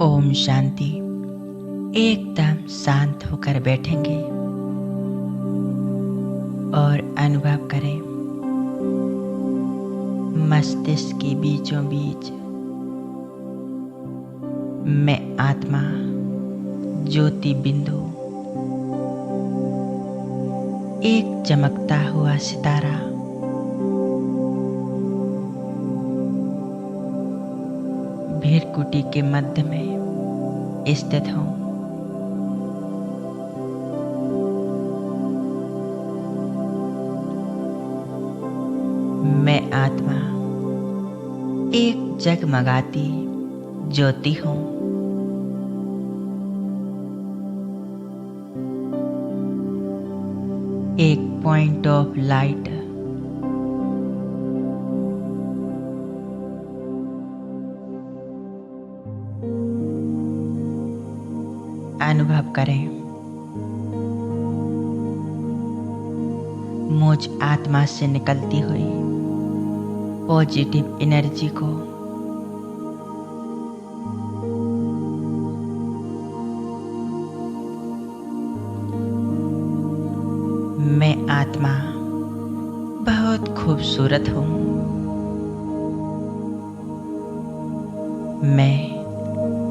ओम शांति। एकदम शांत होकर बैठेंगे और अनुभव करें मस्तिष्क के बीचों बीच मैं आत्मा ज्योति बिंदु, एक चमकता हुआ सितारा, भीड़कुटी के मध्य में स्थित हूँ। मैं आत्मा एक जगमगाती ज्योति हूँ। एक पॉइंट ऑफ लाइट। अनुभव करें मुझ आत्मा से निकलती हुई पॉजिटिव एनर्जी को। मैं आत्मा बहुत खूबसूरत हूँ। मैं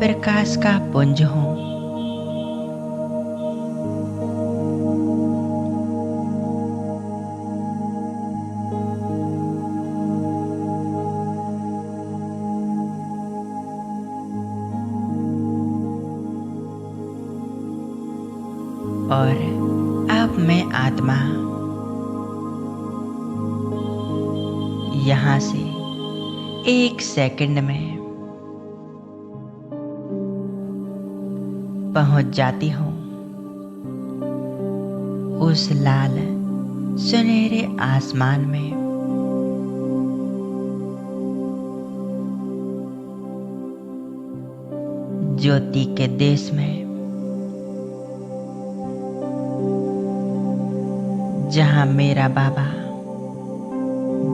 प्रकाश का पुंज हूँ। और अब मैं आत्मा यहाँ से एक सेकंड में पहुँच जाती हूँ उस लाल सुनहरे आसमान में। ज्योति के देश में, जहाँ मेरा बाबा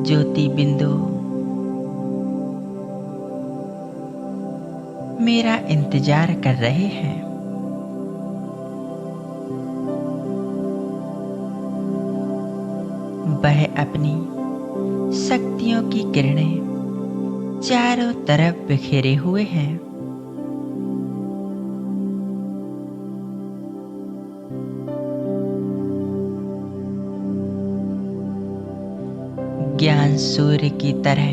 ज्योति बिंदु मेरा इंतजार कर रहे हैं। वह अपनी शक्तियों की किरणें चारों तरफ बिखेरे हुए हैं। ज्ञान सूर्य की तरह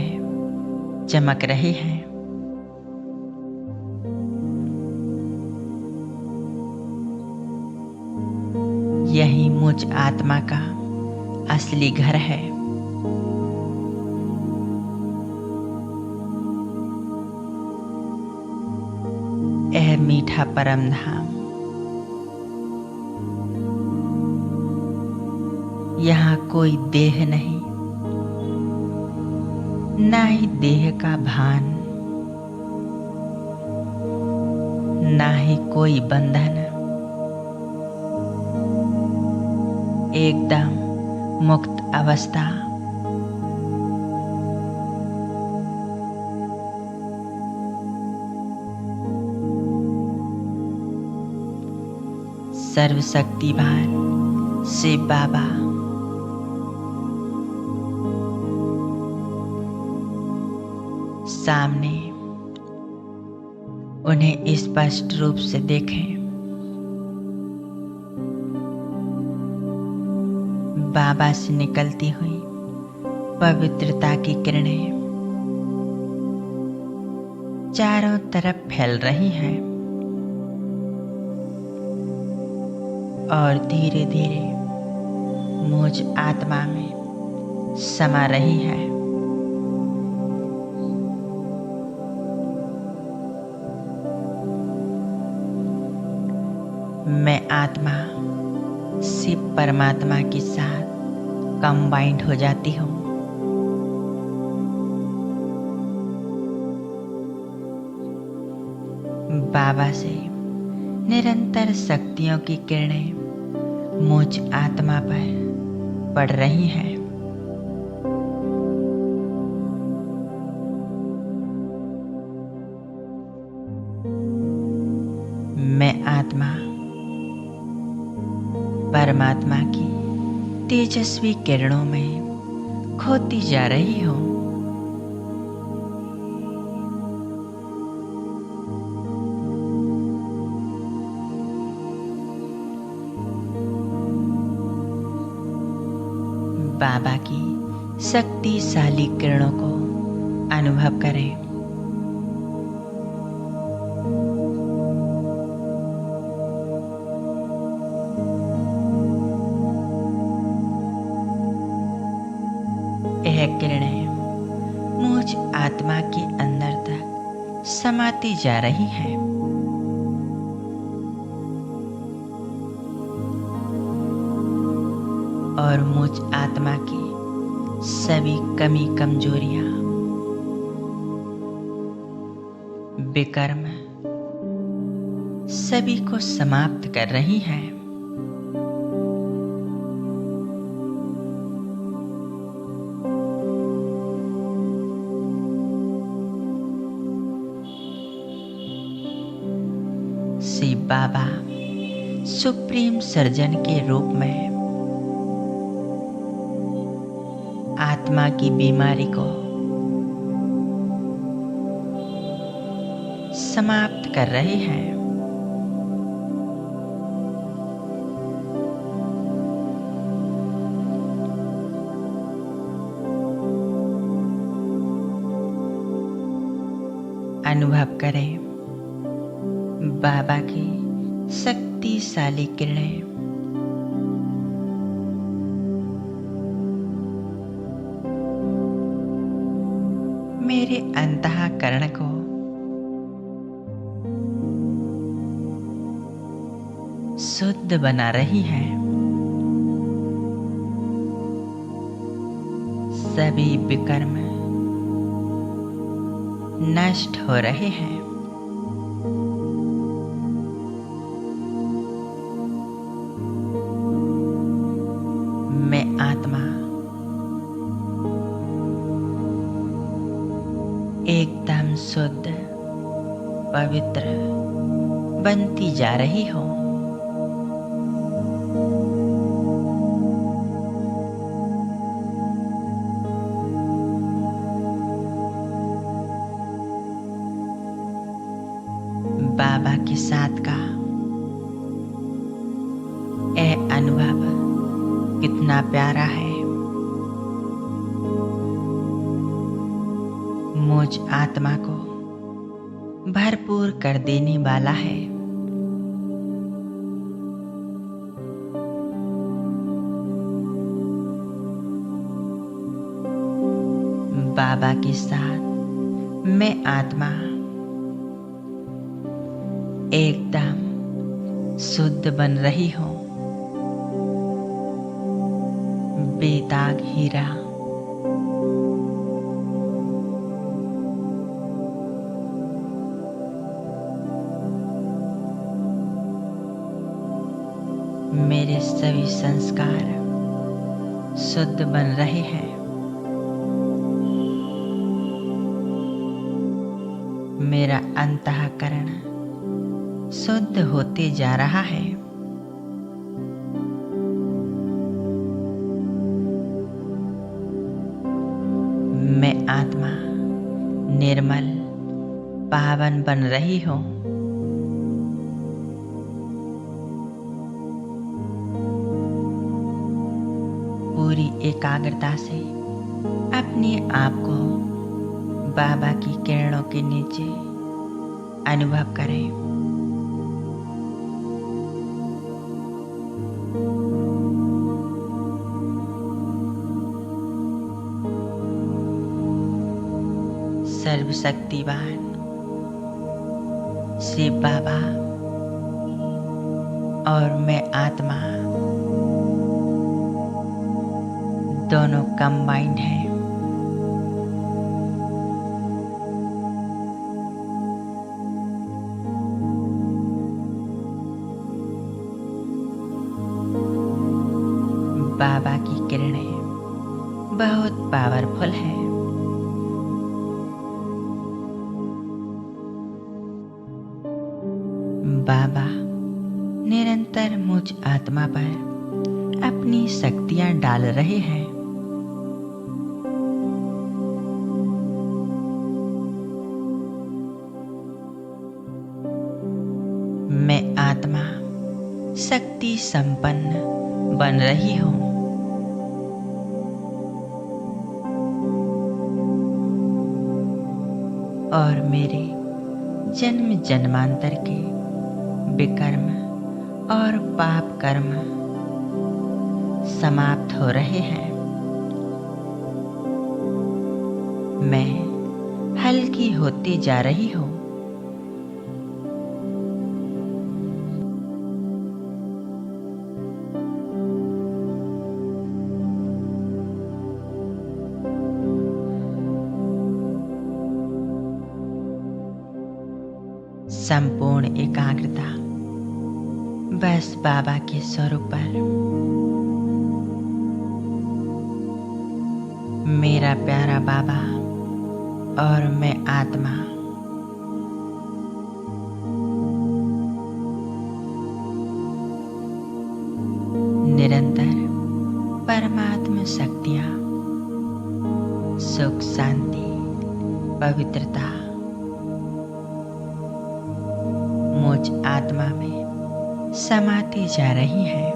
चमक रहे हैं। यही मुझ आत्मा का असली घर है। यह मीठा परम धाम, यहाँ कोई देह नहीं, ना ही देह का भान, ना ही कोई बंधन। एकदम मुक्त अवस्था। सर्वशक्तिमान शिव बाबा सामने, उन्हें स्पष्ट रूप से देखें। बाबा से निकलती हुई पवित्रता की किरणें चारों तरफ फैल रही हैं और धीरे धीरे मुझ आत्मा में समा रही है। मैं आत्मा शिव परमात्मा के साथ कंबाइंड हो जाती हूँ। बाबा से निरंतर शक्तियों की किरणें मुझ आत्मा पर पड़ रही हैं। मैं आत्मा परमात्मा की तेजस्वी किरणों में खोती जा रही हूँ। बाबा की शक्तिशाली किरणों को अनुभव करें। यह किरणें मुझ आत्मा के अंदर तक समाती जा रही हैं। और मुझ आत्मा की सभी कमी कमजोरियां, विकर्म सभी को समाप्त कर रही हैं। श्री बाबा सुप्रीम सर्जन के रूप में आत्मा की बीमारी को समाप्त कर रहे हैं। अनुभव करें बाबा की शक्तिशाली किरणें मेरे अंतःकरण को शुद्ध बना रही हैं। सभी विकर्म नष्ट हो रहे हैं। मैं आत्मा एकदम शुद्ध पवित्र बनती जा रही हूँ। बाबा के साथ का यह अनुभव कितना प्यारा है। मुझ आत्मा को भरपूर कर देने वाला है। बाबा के साथ मैं आत्मा एकदम शुद्ध बन रही हूँ। बेदाग हीरा मेरे सभी संस्कार शुद्ध बन रहे हैं। मेरा अंतःकरण शुद्ध होते जा रहा है। मैं आत्मा निर्मल पावन बन रही हूँ। पूरी एकाग्रता से अपने आप को बाबा की किरणों के नीचे अनुभव करें। सर्वशक्तिवान शिव बाबा और मैं आत्मा दोनों कंबाइंड हैं। बाबा की किरणें बहुत पावरफुल हैं। बाबा निरंतर मुझ आत्मा पर अपनी शक्तियां डाल रहे हैं। मैं आत्मा शक्ति संपन्न बन रही हूँ। और मेरे जन्म जन्मांतर के विकर्म और पाप कर्म समाप्त हो रहे हैं। मैं हल्की होती जा रही हूँ। संपूर्ण एकाग्रता बस बाबा के स्वरूप पर। मेरा प्यारा बाबा और मैं आत्मा निरंतर परमात्मा शक्तियाँ, सुख, शांति, पवित्रता मुझ आत्मा में समाती जा रही है।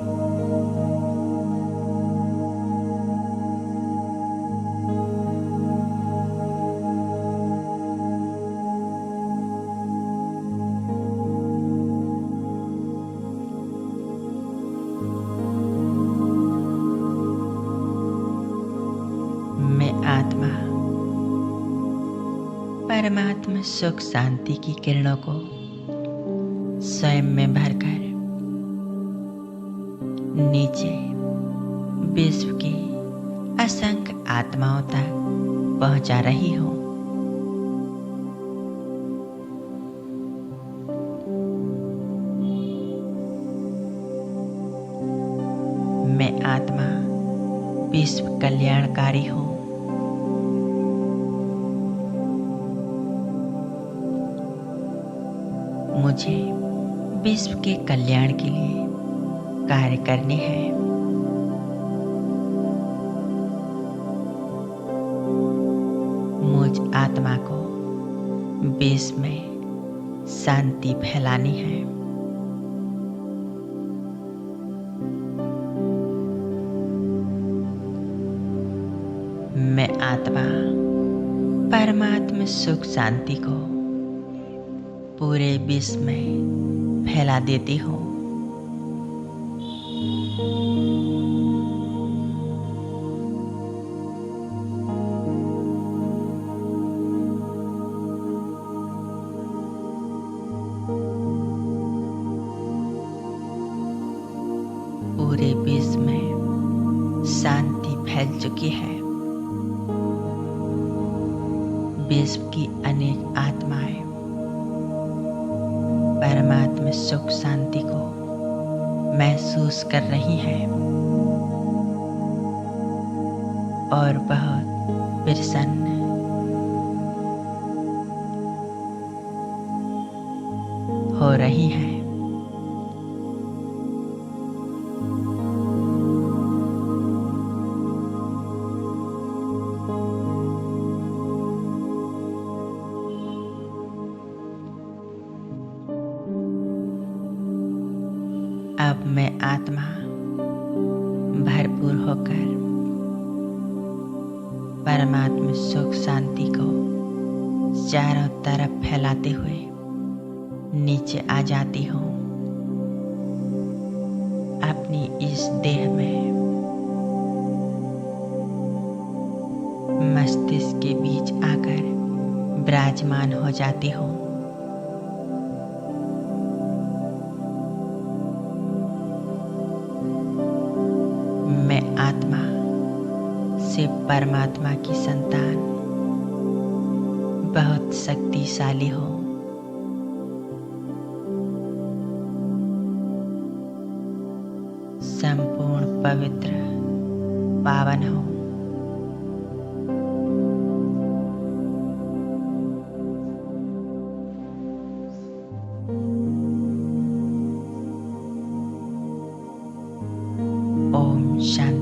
मैं आत्मा परमात्मा सुख शांति की किरणों को स्वयं में भरकर नीचे विश्व की असंख्य आत्माओं तक पहुंचा रही हूँ। मैं आत्मा विश्व कल्याणकारी हूँ। मुझे विश्व के कल्याण के लिए कार्य करने हैं। मुझ आत्मा को विश्व में शांति फैलानी है। मैं आत्मा परमात्मा सुख शांति को पूरे विश्व में फैला देती हूँ। पूरे विश्व में शांति फैल चुकी है। विश्व की अनेक आत्माएं परमात्मा सुख शांति को महसूस कर रही हैं और बहुत प्रसन्न हो रही हैं। अब मैं आत्मा भरपूर होकर परमात्मा सुख शांति को चारों तरफ फैलाते हुए नीचे आ जाती हूँ। अपनी इस देह में मस्तिष्क के बीच आकर विराजमान हो जाती हूँ। मैं आत्मा से परमात्मा की संतान बहुत शक्तिशाली हूँ। संपूर्ण पवित्र पावन हूँ। शांति।